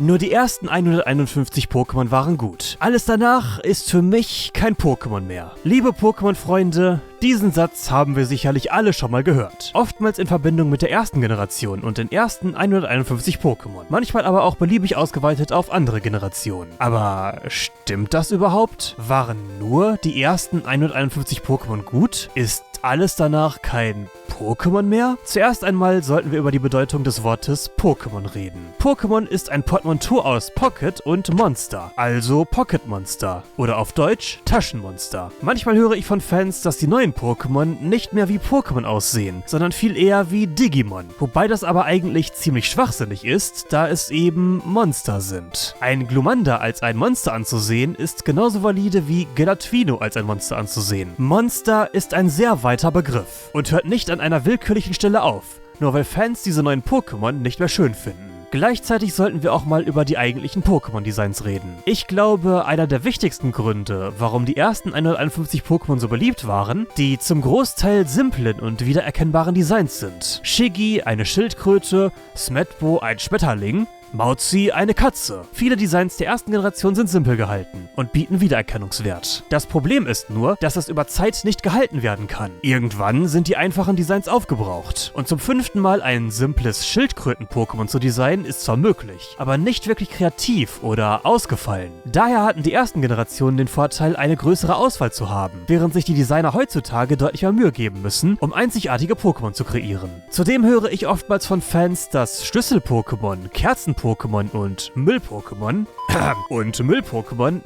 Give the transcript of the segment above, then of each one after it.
Nur die ersten 151 Pokémon waren gut. Alles danach ist für mich kein Pokémon mehr. Liebe Pokémon-Freunde, diesen Satz haben wir sicherlich alle schon mal gehört. Oftmals in Verbindung mit der ersten Generation und den ersten 151 Pokémon. Manchmal aber auch beliebig ausgeweitet auf andere Generationen. Aber stimmt das überhaupt? Waren nur die ersten 151 Pokémon gut? Ist alles danach kein Pokémon mehr? Zuerst einmal sollten wir über die Bedeutung des Wortes Pokémon reden. Pokémon ist ein Portmanteau aus Pocket und Monster, also Pocket-Monster. Oder auf Deutsch Taschenmonster. Manchmal höre ich von Fans, dass die neuen Pokémon nicht mehr wie Pokémon aussehen, sondern viel eher wie Digimon. Wobei das aber eigentlich ziemlich schwachsinnig ist, da es eben Monster sind. Ein Glumanda als ein Monster anzusehen, ist genauso valide wie Gelatino als ein Monster anzusehen. Monster ist ein sehr weiter Begriff und hört nicht an einer willkürlichen Stelle auf, nur weil Fans diese neuen Pokémon nicht mehr schön finden. Gleichzeitig sollten wir auch mal über die eigentlichen Pokémon-Designs reden. Ich glaube, einer der wichtigsten Gründe, warum die ersten 151 Pokémon so beliebt waren, die zum Großteil simplen und wiedererkennbaren Designs sind. Shiggy, eine Schildkröte, Smetbo, ein Schmetterling, Mauzi, eine Katze. Viele Designs der ersten Generation sind simpel gehalten und bieten Wiedererkennungswert. Das Problem ist nur, dass das über Zeit nicht gehalten werden kann. Irgendwann sind die einfachen Designs aufgebraucht. Und zum 5. Mal ein simples Schildkröten-Pokémon zu designen ist zwar möglich, aber nicht wirklich kreativ oder ausgefallen. Daher hatten die ersten Generationen den Vorteil, eine größere Auswahl zu haben, während sich die Designer heutzutage deutlich mehr Mühe geben müssen, um einzigartige Pokémon zu kreieren. Zudem höre ich oftmals von Fans, dass Schlüssel-Pokémon, Kerzen-Pokémon und Müll-Pokémon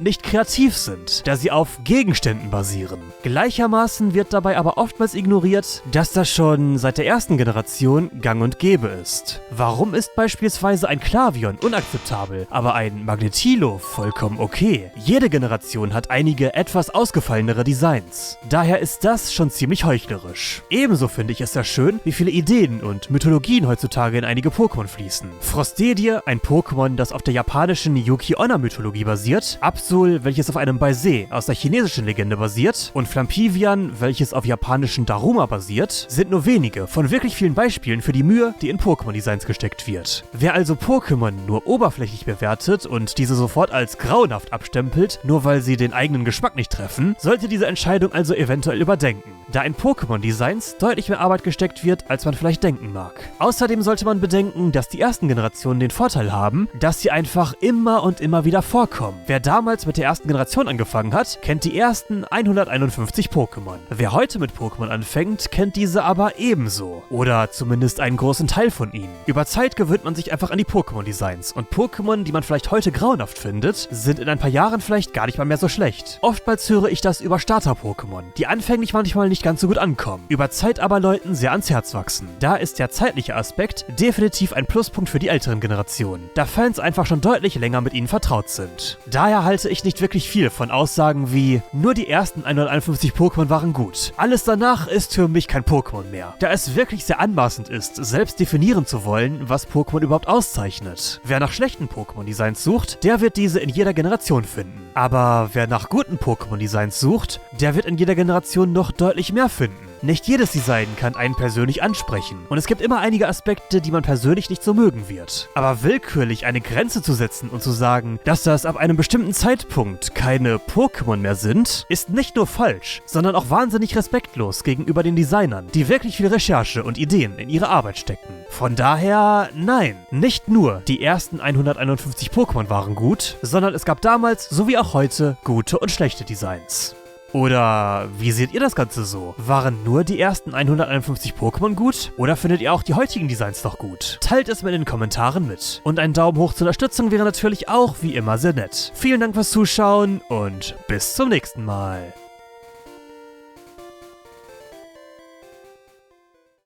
nicht kreativ sind, da sie auf Gegenständen basieren. Gleichermaßen wird dabei aber oftmals ignoriert, dass das schon seit der ersten Generation gang und gäbe ist. Warum ist beispielsweise ein Klavion unakzeptabel, aber ein Magnetilo vollkommen okay? Jede Generation hat einige etwas ausgefallenere Designs. Daher ist das schon ziemlich heuchlerisch. Ebenso finde ich es sehr schön, wie viele Ideen und Mythologien heutzutage in einige Pokémon fließen. Frosted, ein Pokémon, das auf der japanischen Yuki-Onna-Mythologie basiert, Absol, welches auf einem Baisei aus der chinesischen Legende basiert, und Flampivian, welches auf japanischen Daruma basiert, sind nur wenige von wirklich vielen Beispielen für die Mühe, die in Pokémon-Designs gesteckt wird. Wer also Pokémon nur oberflächlich bewertet und diese sofort als grauenhaft abstempelt, nur weil sie den eigenen Geschmack nicht treffen, sollte diese Entscheidung also eventuell überdenken, da in Pokémon-Designs deutlich mehr Arbeit gesteckt wird, als man vielleicht denken mag. Außerdem sollte man bedenken, dass die ersten Generationen den Vorteil haben, dass sie einfach immer und immer wieder vorkommen. Wer damals mit der ersten Generation angefangen hat, kennt die ersten 151 Pokémon. Wer heute mit Pokémon anfängt, kennt diese aber ebenso. Oder zumindest einen großen Teil von ihnen. Über Zeit gewöhnt man sich einfach an die Pokémon-Designs und Pokémon, die man vielleicht heute grauenhaft findet, sind in ein paar Jahren vielleicht gar nicht mal mehr so schlecht. Oftmals höre ich das über Starter-Pokémon, die anfänglich manchmal nicht ganz so gut ankommen, über Zeit aber Leuten sehr ans Herz wachsen. Da ist der zeitliche Aspekt definitiv ein Pluspunkt für die älteren Generationen, da Fans einfach schon deutlich länger mit ihnen vertraut sind. Daher halte ich nicht wirklich viel von Aussagen wie, nur die ersten 151 Pokémon waren gut. Alles danach ist für mich kein Pokémon mehr. Da es wirklich sehr anmaßend ist, selbst definieren zu wollen, was Pokémon überhaupt auszeichnet. Wer nach schlechten Pokémon-Designs sucht, der wird diese in jeder Generation finden. Aber wer nach guten Pokémon-Designs sucht, der wird in jeder Generation noch deutlich mehr finden. Nicht jedes Design kann einen persönlich ansprechen und es gibt immer einige Aspekte, die man persönlich nicht so mögen wird. Aber willkürlich eine Grenze zu setzen und zu sagen, dass das ab einem bestimmten Zeitpunkt keine Pokémon mehr sind, ist nicht nur falsch, sondern auch wahnsinnig respektlos gegenüber den Designern, die wirklich viel Recherche und Ideen in ihre Arbeit stecken. Von daher, nein, nicht nur die ersten 151 Pokémon waren gut, sondern es gab damals, sowie auch heute, gute und schlechte Designs. Oder wie seht ihr das Ganze so? Waren nur die ersten 151 Pokémon gut? Oder findet ihr auch die heutigen Designs noch gut? Teilt es mir in den Kommentaren mit. Und ein Daumen hoch zur Unterstützung wäre natürlich auch wie immer sehr nett. Vielen Dank fürs Zuschauen und bis zum nächsten Mal.